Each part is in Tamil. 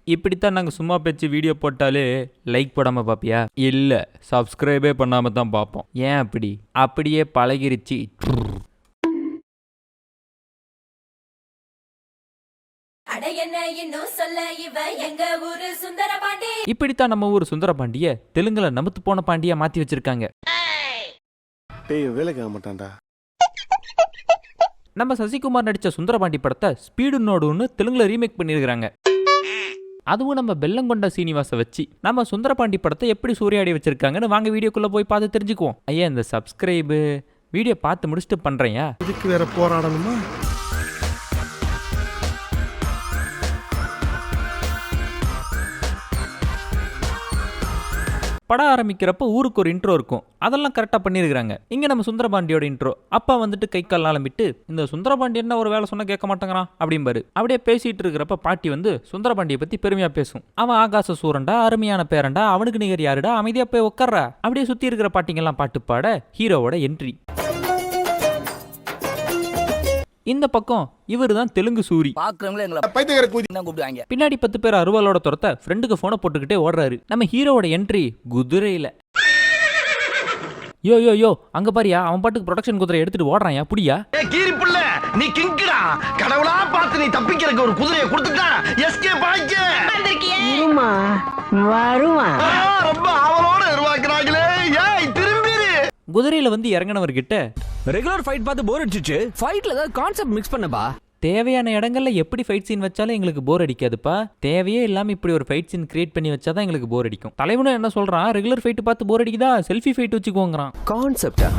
இப்படித்தான் நாங்கள் சும்மா பேச்சு வீடியோ போட்டாலே லைக் போடாமல் பார்ப்பியா? இல்லை, சப்ஸ்கிரைபே பண்ணாமல் தான் பார்ப்போம். ஏன் அப்படி? அப்படியே பழகிருச்சு. இப்படித்தான் நம்ம ஊர் சுந்தரபாண்டிய தெலுங்குல நமத்து போன பாண்டியா மாத்தி வச்சிருக்காங்க. நம்ம சசிகுமார் நடிச்ச சுந்தரபாண்டி படத்தை ஸ்பீடு நோடுன்னு தெலுங்குல ரீமேக் பண்ணிருக்காங்க. அதுவும் நம்ம பெல்லங்கொண்ட சீனிவாச வச்சு நம்ம சுந்தரபாண்டி படத்தை எப்படி சூறையாடி வச்சிருக்காங்கன்னு வாங்க வீடியோக்குள்ள போய் பார்த்து தெரிஞ்சுக்குவோம். ஐயா, இந்த சப்ஸ்கிரைபு வீடியோ பார்த்து முடிச்சுட்டு பண்றேன்யா. இதுக்கு வேற போராடணுமா? படம் ஆரம்பிக்கிறப்ப ஊருக்கு ஒரு இன்ட்ரோ இருக்கும், அதெல்லாம் கரெக்டாக பண்ணியிருக்காங்க. இங்கே நம்ம சுந்தரபாண்டியோட இன்ட்ரோ. அப்பா வந்துட்டு கை கால் ஆலம்பிட்டு இந்த சுந்தரபாண்டி என்ன ஒரு வேலை சொன்னால் கேட்க மாட்டேங்கிறான் அப்படிம்பாரு. அப்படியே பேசிட்டு இருக்கிறப்ப பாட்டி வந்து சுந்தரபாண்டியை பற்றி பெருமையாக பேசும். அவன் ஆகாச சூரண்டா, அருமையான பேரண்டா, அவனுக்கு நிகர் யாருடா, அமைதியாக போய் உட்கார்றா. அப்படியே சுற்றி இருக்கிற பாட்டிங்கெல்லாம் பாட்டு பாட ஹீரோவோட என்ட்ரி. இந்த பக்கம் இவரு தான் தெலுங்கு சூரி. பின்னாடி 10 பேர் அருவாளோட துரத்த ஃப்ரெண்டுக்கு போனை போட்டுக்கிட்டே ஓடுறாரு. நம்ம ஹீரோவோட என்ட்ரி குதிரையில. யோ யோ யோ, அங்க பாரியா, அவன் பாட்டுக்கு ப்ரொடக்ஷன் குதிரை எடுத்துட்டு ஓடுறான். புடியா நீ கிங்கடா, கடவுளா பார்த்து நீ தப்பிக்கிறதுக்கு ஒரு குதிரையை கொடுத்துட்டா எஸ்கேப் ஆயிக்க. ரொம்ப அவளோட உருவாக்குறாங்களே. ஏய் திரும்பிரு. குதிரையில வந்து இறங்கினவர்கிட்ட ரெகுலர் ஃபைட் பார்த்து போர் அடிச்சிச்சு, ஃபைட்ல ஏதாவது கான்செப்ட் மிக்ஸ் பண்ணப்பா. தேவையான இடங்கள்ல எப்படி ஃபைட் சீன் வச்சாலும் எங்களுக்கு போர் அடிக்காதுப்பா. தேவையே இல்லாம இப்படி ஒரு ஃபைட் சீன் கிரியேட் பண்ணி வச்சாதான் எங்களுக்கு போர் அடிக்கும். தலைவனும் என்ன சொல்றான், ரெகுலர் ஃபைட் பார்த்து போர் அடிக்குதா, செல்ஃபி ஃபைட் வச்சுக்கோங்கறான். கான்செப்டா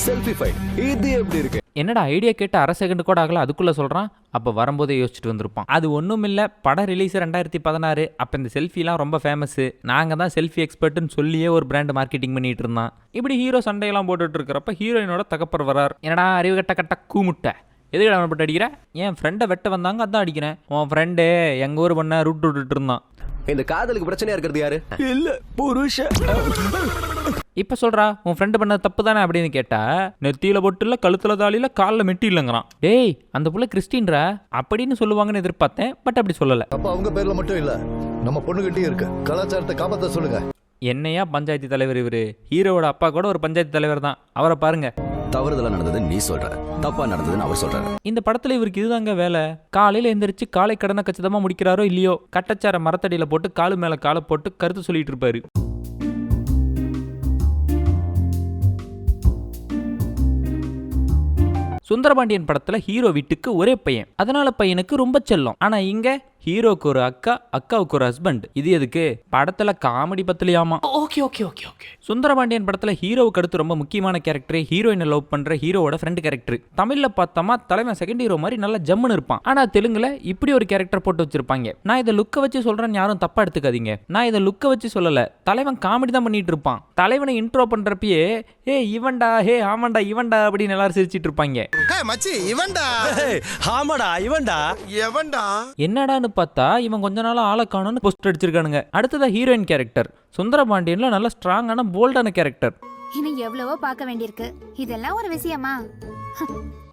செல்ஃபி ஃபைட், இது எப்படி இருக்கு? என்னடா ஐடியா கேட்டு அரை செகண்ட் கூட ஆகல, அதுக்குள்ள சொல்றான். அப்ப வரும்போதே யோசிச்சுட்டு வந்திருப்பான். அது ஒன்றும் இல்லை, படம் ரிலீஸ் 2016. அப்போ இந்த செல்ஃபிலாம் ரொம்ப ஃபேமஸ். நாங்கள் தான் செல்ஃபி எக்ஸ்பர்ட்னு சொல்லியே ஒரு பிராண்ட் மார்க்கெட்டிங் பண்ணிட்டு இருந்தான். இப்படி ஹீரோ சண்டையெல்லாம் போட்டுட்டு இருக்கிறப்ப ஹீரோயினோட தகப்பர் வரார். என்னடா அறிவு கட்ட கட்ட கூமுட்டை, எதுக்கு அவனை போட்டு அடிக்கிற? என் ஃப்ரெண்டை வெட்ட வந்தாங்க, அதான் அடிக்கிறேன். உன் ஃப்ரெண்டு எங்கள் ஊர் பண்ண ரூட் விட்டுட்டு இருந்தான். இந்த காதலுக்கு பிரச்சனையா இருக்கிறது யாரு? இல்ல புருஷன். இப்ப சொல்றா, உன் ஃப்ரெண்டு பண்ண தப்பு தானே அப்படின்னு கேட்டா, நெத்தியில பொட்டுல, கழுத்துல தாலியில, காலில் மெட்டி இல்லைங்கிறான். டேய், அந்த புள்ள கிறிஸ்டின்ரா அப்படின்னு சொல்லுவாங்கன்னு எதிர்பார்த்தேன், பட் அப்படி சொல்லல. அப்ப அவங்க பேர்ல மட்டும் இல்ல, நம்ம பொண்ணுகிட்டே இருக்கு. கலாச்சாரத்தை காப்பாத்த சொல்லுங்க. என்னையா பஞ்சாயத்து தலைவர் இவரு? ஹீரோவோட அப்பா கூட ஒரு பஞ்சாயத்து தலைவர் தான். அவரை பாருங்க. தவறுதலா நடந்தது நீ சொல்ற, தப்பா நடந்ததுன்னு அவர் சொல்றாரு. இந்த படத்துல இவருக்கு இதுதாங்க வேலை. காலையில எந்திரிச்சு காலை கடனை கச்சிதமா முடிக்கிறாரோ இல்லையோ, கட்டச்சார மரத்தடியில போட்டு காலு மேல காலை போட்டு கருத்து சொல்லிட்டு இருப்பாரு. சுந்தரபாண்டியன் படத்துல ஹீரோ வீட்டுக்கு ஒரே பையன், அதனால பையனுக்கு ரொம்ப செல்லம். ஆனா இங்க ஹீரோக்கு ஒரு அக்கா, அக்காவுக்கு ஒரு ஹஸ்பண்ட். இது எதுக்கு? படத்துல காமெடி பத்தலையாமா. Okay okay okay okay. Sundarapandian படத்துல ஹீரோவுக்கு அடுத்து ரொம்ப முக்கியமான கேரக்டர் ஹீரோயினை லவ் பண்ற ஹீரோவோட ஃப்ரெண்ட் கேரக்டர். தமிழ்ல பார்த்தோமா தலைவன் செகண்ட் ஹீரோ மாதிரி நல்லா ஜம்முன்னு இருப்பான். ஆனா தெலுங்குல இப்படி ஒரு கேரக்டர் போட்டு வச்சிருப்பாங்க. நான் இதை லுக்க வச்சு சொல்றேன்னு யாரும் தப்பா எடுத்துக்காதீங்க. நான் இதை லுக்க வச்சு சொல்லல, தலைவன் காமெடி தான் பண்ணிட்டு இருப்பான். தலைவனை இன்ட்ரோ பண்றப்பயே ஹே இவன்டா, ஹே ஆமாண்டா இவன்டா அப்படின்னு எல்லாரும் சிரிச்சிட்டு இருப்பாங்க. என்னடான்னு பார்த்தா இவன் கொஞ்ச நாளா ஆளை காணும்னு போஸ்டர் அடிச்சிருக்கானுங்க. அடுத்ததா ஹீரோயின் கேரக்டர் சுந்தரபாண்டியன்ல நல்ல ஸ்ட்ராங்கான போல்டான கேரக்டர். இன்னும் எவ்வளவோ பார்க்க வேண்டியிருக்கு, இதெல்லாம் ஒரு விஷயமா?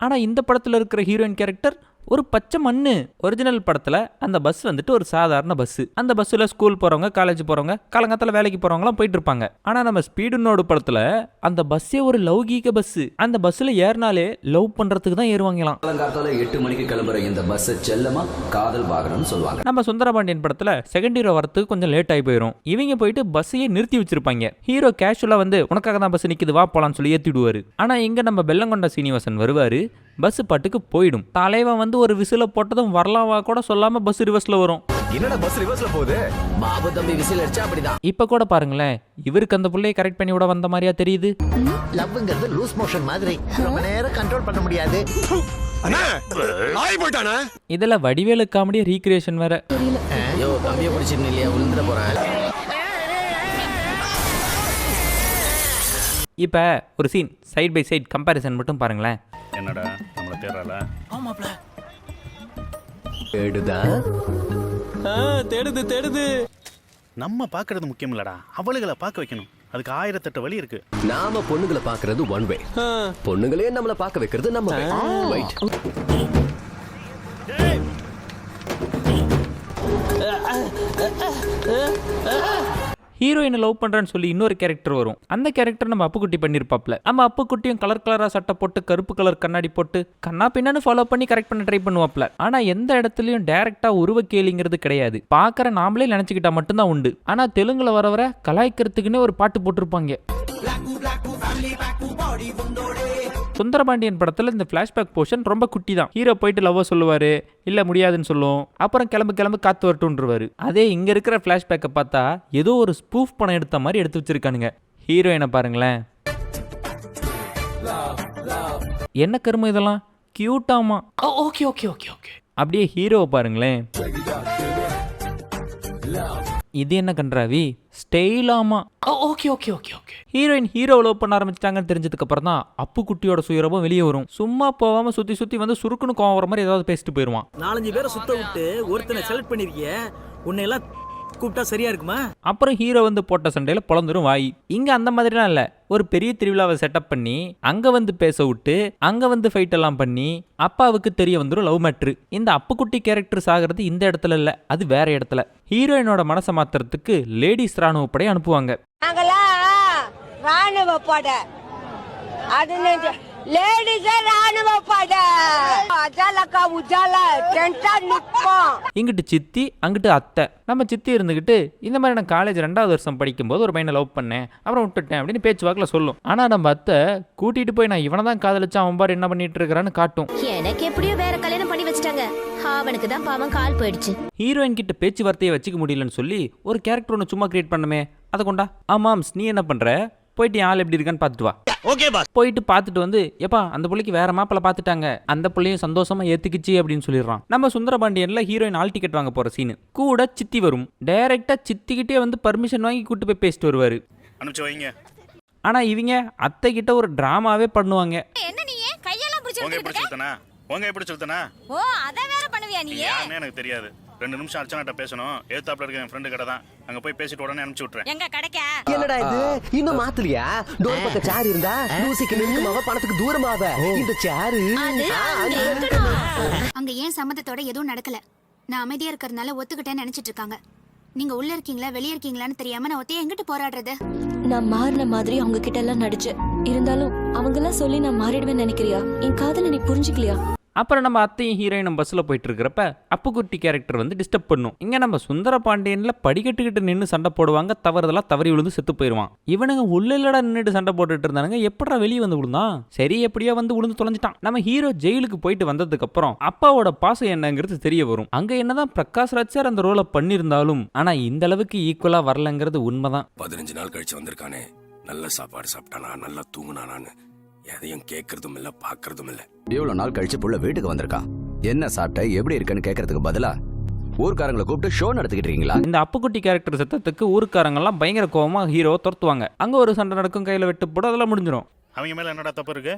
ஆனா இந்த படத்துல இருக்கிற ஹீரோயின் கேரக்டர் ஒரு பச்சை மண்ணு. ஒரிஜினல் படத்துல அந்த பஸ் வந்துட்டு ஒரு சாதாரண பஸ். அந்த பஸ்ல ஸ்கூல் போறவங்க, காலேஜ் போறவங்க, காலங்காலத்துல வேலைக்கு போறவங்கலாம் போயிட்டு இருப்பாங்க. ஆனா நம்ம ஸ்பீடுனோட படத்துல அந்த பஸ்ஸே ஒரு லௌகீக பஸ். அந்த பஸ்ல ஏறினாலே லவ் பண்றதுக்கு தான் ஏறுவாங்களாம். காலங்காலத்துல 8 மணிக்கு கிளம்புற இந்த பஸ் செல்லமா காதல் வாகனம்னு சொல்லுவாங்க. நம்ம சுந்தரபாண்டியன் படத்துல செகண்ட் ஹீரோ வரத்துக்கு கொஞ்சம் லேட் ஆகி போயிடும். இவங்க போயிட்டு பஸ்ஸையே நிறுத்தி வச்சிருப்பாங்க. ஹீரோ கேஷுவலா வந்து உனக்காக தான் பஸ் நிக்குது வா போலான்னு சொல்லி ஏத்திடுவாரு. ஆனா இங்க நம்ம பெல்லங்கொண்ட சீனிவாசன் வருவாரு. பஸ் பாட்டுக்கு போயிடும். தலைவன் வந்து ஒரு விசில போட்டதும் வரலாவா கூட சொல்லாம பஸ் ரிவர்ஸ்ல வரும். என்னடா பஸ் ரிவர்ஸ்ல போகுது? பாபு தம்பி விசில் அடிச்சா அப்படிதான். இப்ப கூட பாருங்களேன், இவருக்கு அந்த புள்ளையை கரெக்ட் பண்ணி விட வந்த மாதிரியா தெரியுது. லவ்ங்கிறது லூஸ் மோஷன் மாதிரி, ரொம்ப நேரம் கண்ட்ரோல் பண்ண முடியாது. இதுல வடிவேலு காமெடி ரீக்ரியேஷன் வேற. ஐயோ தம்பியை பிடிச்சிருந்தீங்க இல்லையா, விழுந்துட போறேன். இப்ப ஒரு scene side by side comparison மட்டும் பாருங்களேன். என்னடா நம்மள தேறல? ஆமாப்ல. தேடுது. நம்ம பாக்குறது முக்கியம் இல்லடா, அவளுகளை பார்க்க வைக்கணும். அதுக்கு 1008 வழி இருக்கு. நாம பொண்ணுங்களை பாக்குறது ஒன் வே, பொண்ணுங்களே நம்மள பார்க்க வைக்கிறது நம்ம வே. ரைட். ஹீரோயினை லவ் பண்றேன்னு சொல்லி இன்னொரு கேரக்டர் வரும். அந்த கேரக்டர் நம்ம அப்புக்குட்டி பண்ணிருப்பாப்ல. நம்ம அப்புக்குட்டியும் கலர் கலரா சட்டை போட்டு கருப்பு கலர் கண்ணாடி போட்டு கண்ணா பின்னான்னு ஃபாலோ பண்ணி கரெக்ட் பண்ண ட்ரை பண்ணுவாப்ல. ஆனா எந்த இடத்துலயும் டைரக்டா உருவ கேலிங்கிறது கிடையாது. பாக்குற நாமளே நினைச்சுக்கிட்டா மட்டும்தான் உண்டு. ஆனா தெலுங்குல வர கலாய்க்கிறதுக்குன்னே ஒரு பாட்டு போட்டிருப்பாங்க. சுந்தரபாண்டியன் படத்துல இந்த பிளாஷ்பேக் போர்ஷன் ரொம்ப குட்டி தான். ஹீரோ போயிட்டு லவ் சொல்லுவாரு, இல்ல முடியாதுன்னு சொல்லும். அப்புறம் கிளம்பு காத்து வரட்டும்ன்றவாரு. அதே இங்க இருக்கிற பிளாஷ்பேக்கை பார்த்தா ஏதோ ஒரு ஸ்பூஃப் படம் எடுத்த மாதிரி எடுத்து வச்சிருக்கானுங்க. ஹீரோயினை பாருங்களேன், என்ன கருமம் இதெல்லாம், கியூட்டாமா. Okay okay okay okay. அப்படியே ஹீரோவை பாருங்களேன், இது என்ன கன்றாவி, ஸ்டைலாமா. Okay okay okay okay. Heroine hero love பண்ண ஆரம்பிச்சிட்டாங்கன்னு தெரிஞ்சதுக்கு அப்புறம் தான் அப்புக்குட்டியோட சுயரூபம் வெளியே வரும். சும்மா போகாம சுத்தி சுத்தி வந்து சுருக்குன்னு கோவம் வர மாதிரி ஏதாவது பேசிட்டு போயிருவான். 4-5 பேரை சுத்த விட்டு ஒருத்தனை செலக்ட் பண்ணிருக்கிய, உன்னை எல்லாம் கூப்பிட்டா சரியா இருக்குமா? அப்புறம் ஹீரோ வந்து போட்ட சண்டையில பொழந்துரும் வாய். இங்க அந்த மாதிரிலாம் இல்ல, ஒரு பெரிய திருவிழாவை செட்டப் பண்ணி அங்க வந்து பேச விட்டு அங்க வந்து ஃபைட் எல்லாம் பண்ணி அப்பாவுக்கு தெரிய வந்துடும் லவ் மேட்ரு. இந்த அப்புக்குட்டி கேரக்டர் ஆகிறது இந்த இடத்துல இல்ல, அது வேற இடத்துல. ஹீரோயினோட மனசை மாத்துறதுக்கு லேடிஸ் ராணுவ படை அனுப்புவாங்க. ராணுவ படை அது ராணுவ படை அஜாலக்கா உஜால டென்டா நிப்போம். இங்கிட்டு சித்தி அங்கிட்டு அத்தை. நம்ம சித்தி இருந்துகிட்டு இந்த மாதிரி நான் காலேஜ் 2வது வருஷம் படிக்கும்போது ஒரு பையனை லவ் பண்ணேன், அப்புறம் விட்டுட்டேன் அப்படின்னு பேச்சுவாக்கில் சொல்லும். ஆனா நம்ம அத்தை கூட்டிட்டு போய் நான் இவனை தான் காதலிச்சா அவன் பாரு என்ன பண்ணிட்டு இருக்கிறான்னு காட்டும். எனக்கு எப்படியோ வேற கல்யாணம் பண்ணி வச்சிட்டாங்க, அவனுக்கு தான் பாவம் கால் போயிடுச்சு. ஹீரோயின் கிட்ட பேச்சுவார்த்தையை வச்சுக்க முடியலன்னு சொல்லி ஒரு கேரக்டர் ஒன்று சும்மா கிரியேட் பண்ணுமே, அதை கொண்டா. ஆமாம்ஸ், நீ என்ன பண்ற, போயிட்டு ஆள் எப்படி இருக்கான்னு பார்த்துட்டு வா. Okay boss. போயிட்டு பார்த்துட்டு வந்து எப்பா அந்த பிள்ளைக்கு வேற மாப்பிள்ள பார்த்துட்டாங்க, அந்த பிள்ளையும் சந்தோஷமா ஏத்துக்குச்சு அப்படின்னு சொல்லிடுறான். நம்ம சுந்தரபாண்டியன்ல ஹீரோயின் ஆல் டிக்கெட் வாங்க போற சீனு கூட சித்தி வரும். டைரக்டா சித்திக்கிட்டே வந்து பர்மிஷன் வாங்கி கூட்டு போய் பேசிட்டு வருவாரு. அனுப்பிச்சு வைங்க. ஆனா இவங்க அத்தை கிட்ட ஒரு டிராமாவே பண்ணுவாங்க. என்ன நீ கையெல்லாம் பிடிச்சு உங்க எப்படி சொல்லுதனா, உங்க எப்படி சொல்லுதனா, ஓ அத வேற பண்ணுவியா நீ? யாருன்னு எனக்கு தெரியாது. 2 நிமிஷம் அர்ச்சனாட்ட பேசணும். ஏத்தாப்ல இருக்க என் ஃப்ரெண்டு கடை தான், அங்க போய் பேசிட்டு உடனே அனுப்பிச்சு விட்டுறேன். எங்க கடைக்கா? என்னடா இது இன்னும் மாத்தலையா? டோர் பக்க சேர் இருந்தா லூசிக்கு நின்னுமாவ பணத்துக்கு தூரமாவ. இந்த சேர் அங்க ஏன் சம்மதத்தோட எதுவும் நடக்கல. நான் அமைதியா இருக்கிறதுனால ஒத்துக்கிட்டேன்னு நினைச்சிட்டு இருக்காங்க. நீங்க உள்ள இருக்கீங்களா வெளியே இருக்கீங்களான்னு தெரியாம நான் ஒத்தைய எங்கிட்டு போராடுறது? நான் மாறின மாதிரி அவங்க கிட்ட எல்லாம் நடிச்சேன். இருந்தாலும் அவங்க எல்லாம் சொல்லி நான் மாறிடுவேன்னு நினைக்கிறியா? என் காதல நீ புரிஞ்சுக்கலையா? அப்புறம் நம்ம அத்தையும் ஹீரோயினும் பஸ்ஸில் போயிட்டு இருக்கிறப்ப அப்புக்குட்டி கேரக்டர் வந்து டிஸ்டர்ப் பண்ணும். இங்கே நம்ம சுந்தரபாண்டியனில் படிக்கட்டுக்கிட்டு நின்று சண்டை போடுவாங்க, தவறுதெல்லாம் தவறி விழுந்து செத்து போயிடுவான். இவனுங்க உள்ளில்லடா நின்றுட்டு சண்டை போட்டுட்டு இருந்தானுங்க, எப்படா வெளியே வந்து விழுந்தான்? சரி எப்படியோ வந்து விழுந்து தொலைஞ்சிட்டான். நம்ம ஹீரோ ஜெயிலுக்கு போயிட்டு வந்ததுக்கு அப்புறம் அப்பாவோட பாசம் என்னங்கிறது தெரிய வரும். அங்கே என்னதான் பிரகாஷ் ராஜ் சார் அந்த ரோலை பண்ணியிருந்தாலும் ஆனா இந்த அளவுக்கு ஈக்குவலா வரலங்கிறது உண்மைதான். 15 நாள் கழிச்சு வந்திருக்கானே, நல்ல சாப்பாடு சாப்பிட்டானா, நல்லா தூங்குனானான்னு எதையும் கேட்கறதும் இல்ல பாக்குறதும் இல்ல. இவ்வளவு நாள் கழிச்சு புள்ள வீட்டுக்கு வந்திருக்கான், என்ன சாப்பிட்ட எப்படி இருக்குன்னு கேட்கறதுக்கு பதிலா ஊர்க்காரங்களை கூப்பிட்டு ஷோ நடத்திக்கிட்டு இருக்கீங்களா? இந்த அப்புக்குட்டி கேரக்டர் சத்தத்துக்கு ஊருக்காரங்கெல்லாம் பயங்கர கோவமா ஹீரோ துரத்துவாங்க. அங்க ஒரு சண்டை நடக்கும், கையில வெட்டு போட அதெல்லாம் முடிஞ்சிடும். அவங்க மேல என்னடா தப்பு இருக்கு?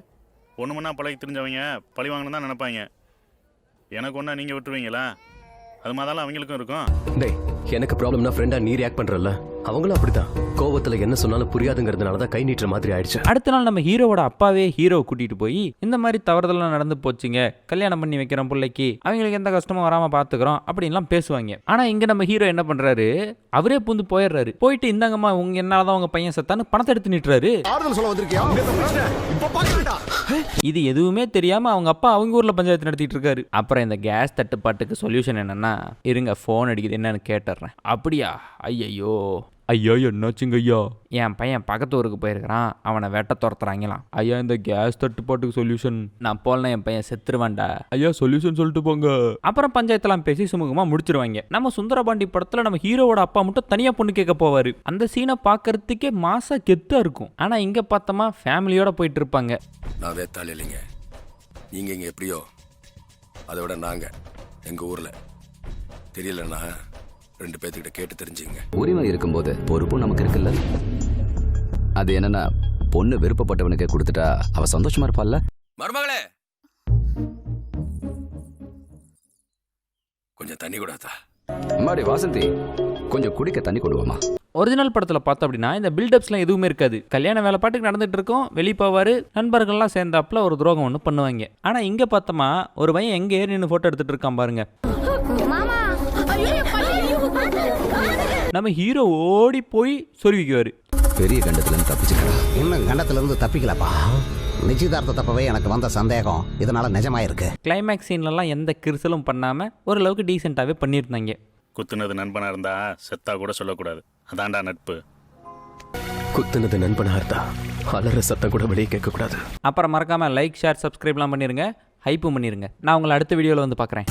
ஒண்ணு மண்ணா பழகி தெரிஞ்சவங்க பழி வாங்கணும் தான் நினைப்பாங்க. எனக்கு ஒண்ணா நீங்க விட்டுருவீங்களா? அது மாதிரி அவங்களுக்கும் இருக்கும். டேய், எனக்கு ப்ராப்ளம்னா ஃப்ரெண்டா நீ ரியாக்ட் பண்றல, அவங்களும் அப்படிதான். கோவத்துல என்ன சொன்னாலும் புரியாதுங்கிறதுனால தான் கை நீட்டுற மாதிரி ஆயிடுச்சு. அடுத்த நாள் நம்ம ஹீரோவோட அப்பாவே ஹீரோவை கூட்டிட்டு போய் இந்த மாதிரி தவறுதெல்லாம் நடந்து போச்சுங்க, கல்யாணம் பண்ணி வைக்கிறோம் பிள்ளைக்கு, அவங்களுக்கு எந்த கஷ்டமும் வராம பாத்துக்கிறோம் அப்படின்லாம் பேசுவாங்க. ஆனா இங்க நம்ம ஹீரோ என்ன பண்றாரு, அவரே பூந்து போயிடுறாரு. போயிட்டு இந்தாங்கம்மா உங்க என்னாலதான் உங்க பையன் செத்தான்னு பணத்தை எடுத்து நிட்டுறாரு. இது எதுவுமே தெரியாம அவங்க அப்பா அவங்க ஊர்ல பஞ்சாயத்து நடத்திட்டு இருக்காரு. அப்புறம் இந்த கேஸ் தட்டுப்பாட்டுக்கு சொல்யூஷன் என்னன்னா, இருங்க போன் அடிக்குது என்னன்னு கேட்டுறேன். அப்படியா? ஐயோ ஐயா என்னாச்சுங்க ஐயா? என் பையன் பக்கத்து ஊருக்கு போயிருக்கிறான், அவனை வெட்ட துரத்துறாங்களாம். ஐயா இந்த கேஸ் தட்டுப்பாட்டுக்கு சொல்யூஷன், நான் போலனா என் பையன் செத்துருவான்டா. ஐயா சொல்யூஷன் சொல்லிட்டு போங்க. அப்புறம் பஞ்சாயத்தெல்லாம் பேசி சுமூகமா முடிச்சிருவாங்க. நம்ம சுந்தரபாண்டி படத்துல நம்ம ஹீரோவோட அப்பா மட்டும் தனியா பொண்ணு கேட்க போவாரு. அந்த சீனை பாக்குறதுக்கே மாசா கெத்தா இருக்கும். ஆனா இங்க பார்த்தோமா ஃபேமிலியோட போயிட்டு இருப்பாங்க. நான் வேத்தாள் இல்லைங்க, நீங்க இங்க எப்படியோ அதை விட நாங்க எங்க ஊர்ல தெரியலன்னா 2 பேர்த்துக்கிட்ட கேட்டு தெரிஞ்சுங்க. உரிமை இருக்கும்போது பொறுப்பும் நமக்கு இருக்குல்ல. அது என்னன்னா பொண்ணு விருப்பப்பட்டவனுக்கு கொடுத்துட்டா அவ சந்தோஷமா இருப்பாள்ல. மருமகளே கொஞ்சம் தண்ணி கூடாதா? அம்மாடி வாசந்தி, கொஞ்சம் குடிக்க தண்ணி கொடுவோமா? ஒரிஜினல் படத்துல பார்த்தோம் அப்படின்னா இந்த பில்டப்ஸ்லாம் எதுவுமே இருக்காது. கல்யாண வேலை பாட்டுக்கு நடந்துட்டு இருக்கும், வெளியே போவாரு, நண்பர்கள்லாம் சேர்ந்தாப்புல ஒரு துரோகம் ஒன்று பண்ணுவாங்க. ஆனா இங்க பார்த்தோமா ஒரு பையன் எங்க ஏறி நின்று போட்டோ எடுத்துட்டு இருக்கான் பாருங்க. மாமா ஐயோ நம்ம ஹீரோ ஓடி போய் சொருவிக்குவாரு. பெரிய கண்டத்துல தப்பிச்சுக்கலாம். இன்னும் கண்டத்துல இருந்து தப்பிக்கலப்பா. நிச்சயதார்த்த தப்பவே எனக்கு வந்த சந்தேகம் இதனால நிஜமாயிருக்கு. கிளைமேக்ஸ் சீன்லலாம் எந்த கிரிசலும் பண்ணாமல் ஓரளவுக்கு டீசெண்டாகவே பண்ணியிருந்தாங்க. குத்துனது நண்பனா இருந்தா செத்தா கூட சொல்லக்கூடாது. அதான்டா நட்பு. குத்துனது நண்பனா இருந்தா அலற சத்தம் கூட வெளியே கேட்கக்கூடாது. அப்புறம் மறக்காமல் லைக் ஷேர் சப்ஸ்கிரைப்லாம் பண்ணிடுங்க, ஹைப்பும் பண்ணிடுங்க. நான் உங்களை அடுத்த வீடியோவில் வந்து பார்க்குறேன்.